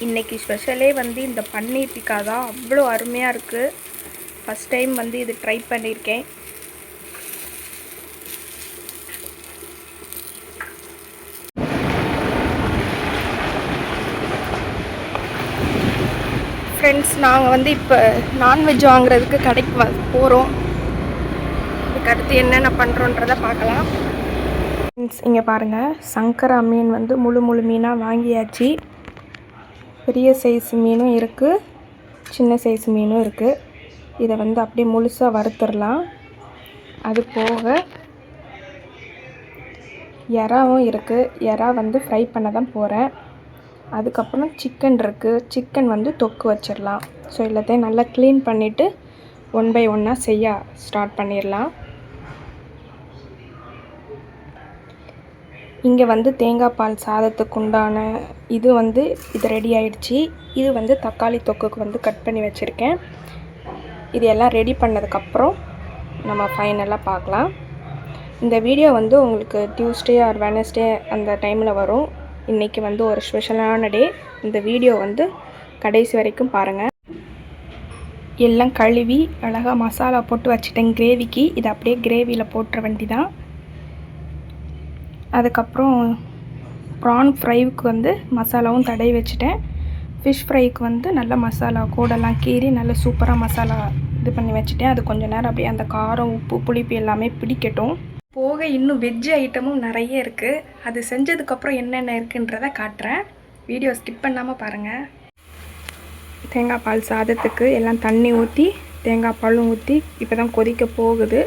இன்றைக்கி ஸ்பெஷலே வந்து இந்த பன்னீர் டிக்கா தான். அவ்வளோ அருமையாக இருக்குது. ஃபஸ்ட் டைம் வந்து இது ட்ரை பண்ணியிருக்கேன். ஃப்ரெண்ட்ஸ், நாங்கள் வந்து இப்போ நான்வெஜ் வாங்குறதுக்கு கடைக்கு போகிறோம். இதுக்கு அடுத்து என்னென்ன பண்ணுறோன்றதை பார்க்கலாம். ஃப்ரெண்ட்ஸ், இங்கே பாருங்கள், சங்கரா மீன் வந்து முழு மீனாக வாங்கியாச்சு. பெரிய சைஸ் மீனும் இருக்குது, சின்ன சைஸ் மீனும் இருக்குது. இதை வந்து அப்படியே முழுசாக வறுத்துடலாம். அது போக எறாவும் இருக்குது. எறா வந்து ஃப்ரை பண்ண தான் போகிறேன். அதுக்கப்புறம் சிக்கன் இருக்குது. சிக்கன் வந்து தொக்கு வச்சிடலாம். ஸோ எல்லாத்தையும் நல்லா க்ளீன் பண்ணிவிட்டு ஒன் பை ஒன்னாக செய்ய ஸ்டார்ட் பண்ணிடலாம். இங்கே வந்து தேங்காய் பால் சாதத்துக்கு உண்டான இது ரெடி ஆகிடுச்சி. இது வந்து தக்காளி தொக்குக்கு வந்து கட் பண்ணி வச்சுருக்கேன். இது எல்லாம் ரெடி பண்ணதுக்கப்புறம் நம்ம ஃபைனலாக பார்க்கலாம். இந்த வீடியோ வந்து உங்களுக்கு டியூஸ்டே ஆர் வெனஸ்டே அந்த டைமில் வரும். இன்றைக்கி வந்து ஒரு ஸ்பெஷலான டே. இந்த வீடியோ வந்து கடைசி வரைக்கும் பாருங்கள். எல்லாம் கழுவி அழகாக மசாலா போட்டு வச்சுட்டேன் கிரேவிக்கு. இது அப்படியே கிரேவியில் போட்டுற வேண்டி தான். அதுக்கப்புறம் ப்ரான் ஃப்ரைவுக்கு வந்து மசாலாவும் தடவி வச்சுட்டேன். ஃபிஷ் ஃப்ரைக்கு வந்து நல்ல மசாலா கூடெல்லாம் கீறி நல்ல சூப்பராக மசாலா இது பண்ணி வச்சுட்டேன். அது கொஞ்சம் நேரம் அப்படியே அந்த காரம் உப்பு புளிப்பு எல்லாமே பிடிக்கட்டும். போக இன்னும் வெஜ் ஐட்டமும் நிறைய இருக்குது. அது செஞ்சதுக்கப்புறம் என்னென்ன இருக்குன்றதை காட்டுறேன். வீடியோ ஸ்கிப் பண்ணாமல் பாருங்கள். தேங்காய் பால் சாதத்துக்கு எல்லாம் தண்ணி ஊற்றி தேங்காய் பாலும் ஊற்றி இப்போ தான் கொதிக்க போகுது.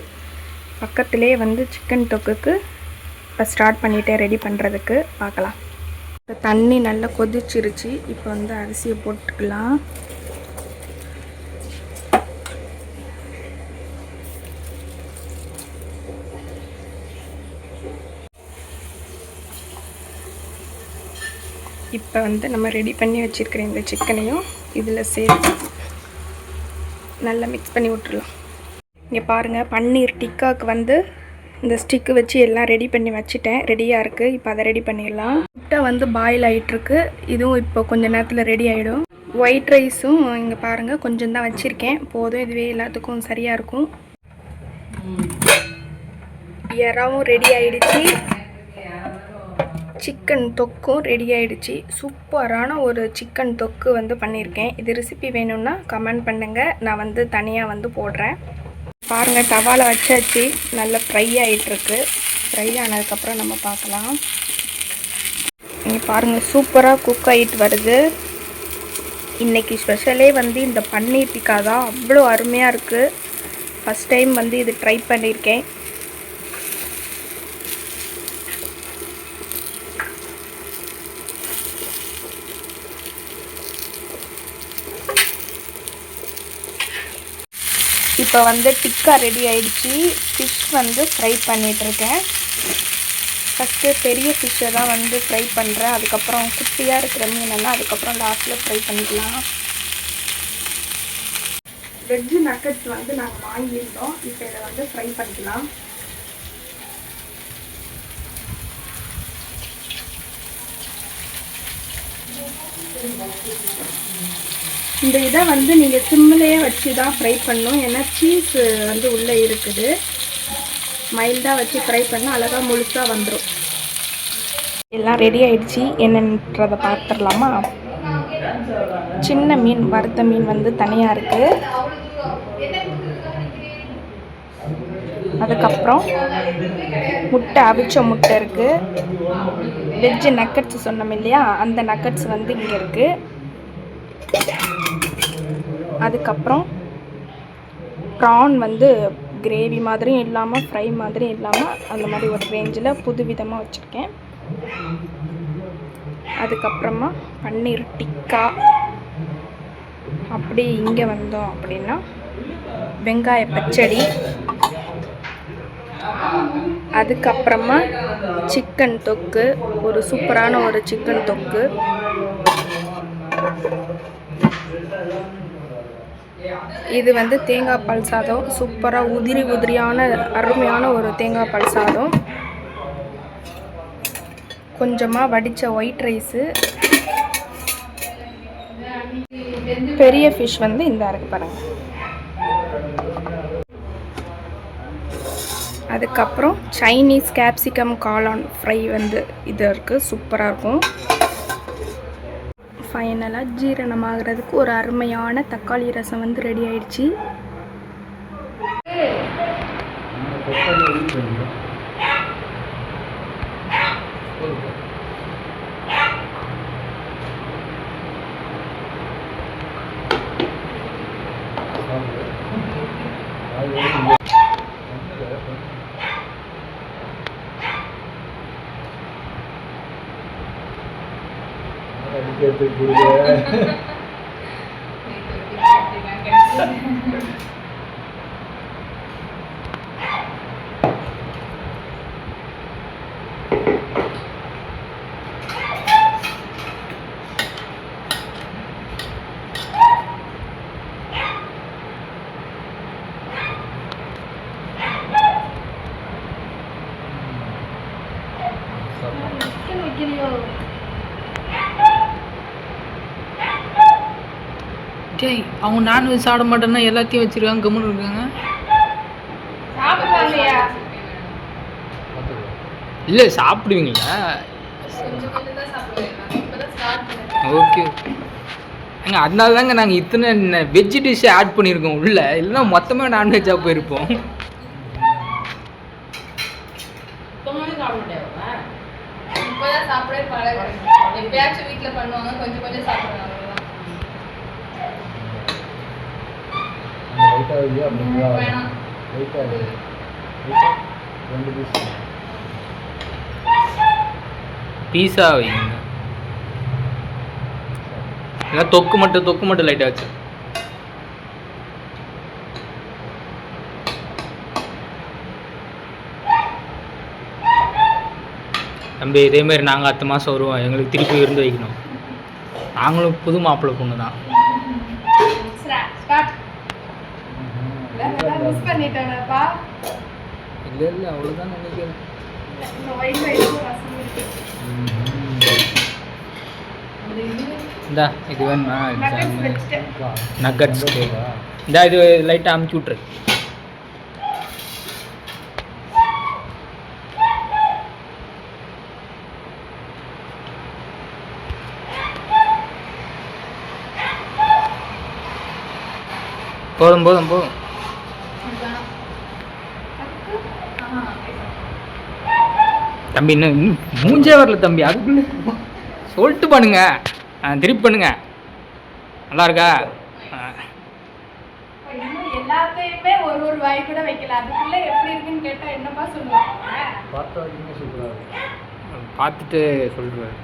பக்கத்துலேயே வந்து சிக்கன் தொக்குக்கு இப்போ ஸ்டார்ட் பண்ணிவிட்டேன் ரெடி பண்ணுறதுக்கு. பார்க்கலாம். இப்போ தண்ணி நல்லா கொதிச்சிருச்சு. இப்போ வந்து அரிசியை போட்டுக்கலாம். இப்போ வந்து நம்ம ரெடி பண்ணி வச்சுருக்கிற இந்த சிக்கனையும் இதில் சேர்த்து நல்லா மிக்ஸ் பண்ணி விட்டுடலாம். இங்கே பாருங்கள், பன்னீர் டிக்காவுக்கு வந்து இந்த ஸ்டிக்கு வச்சு எல்லாம் ரெடி பண்ணி வச்சுட்டேன். ரெடியாக இருக்குது. இப்போ அதை ரெடி பண்ணிடலாம். முட்டை வந்து பாயில் ஆகிட்டுருக்கு. இதுவும் இப்போ கொஞ்சம் நேரத்தில் ரெடி ஆகிடும். ஒயிட் ரைஸும் இங்கே பாருங்கள் கொஞ்சம் தான் வச்சுருக்கேன். போதும், இதுவே எல்லாத்துக்கும் சரியாக இருக்கும். எறாவும் ரெடி ஆகிடுச்சு. சிக்கன் தொக்கும் ரெடி ஆகிடுச்சு. சூப்பரான ஒரு சிக்கன் தொக்கு வந்து பண்ணியிருக்கேன். இது ரெசிபி வேணும்னா கமெண்ட் பண்ணுங்கள். நான் வந்து தனியாக வந்து போடுறேன். பாருங்கள், தவாவில் வச்சாச்சு. நல்லா ஃப்ரை ஆகிட்டுருக்கு. ஃப்ரை ஆனதுக்கப்புறம் நம்ம பார்க்கலாம். இங்கே பாருங்கள், சூப்பராக குக் ஆகிட்டு வருது. இன்றைக்கி ஸ்பெஷலே வந்து இந்த பன்னீர் டிக்கா தான். அவ்வளோ அருமையாக இருக்குது. ஃபஸ்ட் டைம் வந்து இது ட்ரை பண்ணியிருக்கேன். இப்போ வந்து டிக்கா ரெடி ஆகிடுச்சி. ஃபிஷ் வந்து ஃப்ரை பண்ணிகிட்ருக்கேன். ஃபஸ்ட்டு பெரிய ஃபிஷ்ஷை தான் வந்து ஃப்ரை பண்ணுறேன். அதுக்கப்புறம் குட்டியாக இருக்கிற மீனெல்லாம் அதுக்கப்புறம் லாஸ்ட்டில் ஃப்ரை பண்ணிக்கலாம். வெஜ்ஜு நக்கட்ஸ் வந்து நாங்கள் வாங்கியிருந்தோம். இப்போ இதை வந்து ஃப்ரை பண்ணிக்கலாம். இந்த இதை வந்து நீங்கள் சிம்மிலேயே வச்சு தான் ஃப்ரை பண்ணணும். ஏன்னா சீஸ் வந்து உள்ளே இருக்குது. மைல்டாக வச்சு ஃப்ரை பண்ணால் அழகாக முழுசாக வந்துடும். எல்லாம் ரெடி ஆகிடுச்சி. என்னன்றதை பார்த்துடலாமா? சின்ன மீன், வறுத்த மீன் வந்து தனியாக இருக்குது. அதுக்கப்புறம் முட்டை, அவிச்ச முட்டை இருக்குது. வெஜ்ஜு நக்கட்ஸ் சொன்னோம் இல்லையா, அந்த நக்கட்ஸ் வந்து இங்கே இருக்குது. அதுக்கப்புறம் ப்ரான் வந்து கிரேவி மாதிரியும் இல்லாமல் ஃப்ரை மாதிரியும் இல்லாமல் அந்த மாதிரி ஒரு ரேஞ்சில் புதுவிதமாக வச்சுருக்கேன். அதுக்கப்புறமா பன்னீர் டிக்கா. அப்படி இங்கே வந்தோம் அப்படின்னா வெங்காய பச்சடி. அதுக்கப்புறமா சிக்கன் தொக்கு, ஒரு சூப்பரான ஒரு சிக்கன் தொக்கு. இது வந்து தேங்காய் பால் சாதம். சூப்பராக உதிரியான அருமையான ஒரு தேங்காய் பால் சாதம். கொஞ்சமாக வடித்த ஒயிட் ரைஸு, பெரிய ஃபிஷ் வந்து இந்த இருக்கு பாருங்கள். அதுக்கப்புறம் சைனீஸ் கேப்சிகம் காளான் ஃப்ரை வந்து இது இருக்குது, சூப்பராக இருக்கும். ஃபைனலாக ஜீரணமாகிறதுக்கு ஒரு அருமையான தக்காளி ரசம் வந்து ரெடி ஆயிடுச்சு. டேய், அவங்க நான்வெஜ் சாப்பிட மாட்டேன்னா எல்லாத்தையும் வச்சிருக்காங்க, கம்முன்னு இருக்காங்க. இல்லை சாப்பிடுவீங்களா? ஓகே ஏங்க, அதனால தாங்க நாங்கள் இத்தனை வெஜ் டிஷ்ஷை ஆட் பண்ணியிருக்கோம் உள்ள, இல்லைன்னா மொத்தமாக நான்வெஜ்ஜாக போயிருப்போம். வீட்டில் பண்ணுவாங்க, கொஞ்சம் கொஞ்சம் சாப்பிடுவாங்க. பீஸா வைங்க, இல்லை தொக்கு மட்டும் லைட்டாக வச்சு. தம்பி இதேமாரி நாங்கள் அடுத்த மாதம் வருவோம், எங்களுக்கு திருப்பி விருந்து வைக்கணும். நாங்களும் புது மாப்பிள்ளை பொண்ணு தான். இல்லை அவ்வளோதான் நினைக்கிறேன். இந்தா இது வேணுமா? நக்கட்ஸ் இந்தா இது லைட்டாக அமுச்சு விட்ரு. போதும் தம்பி, இன்னும் மூஞ்சே வரல தம்பி, அதுக்குள்ள சொல்லிட்டு பண்ணுங்க, திருப்பி பண்ணுங்க. நல்லா இருக்கா? எல்லாத்தையுமே ஒரு வாய் கூட வைக்கல, அதுக்குள்ள எப்படி இருக்குன்னு கேட்டா என்னப்பா சொல்லுவாங்க? பார்த்துட்டு சொல்றாரு.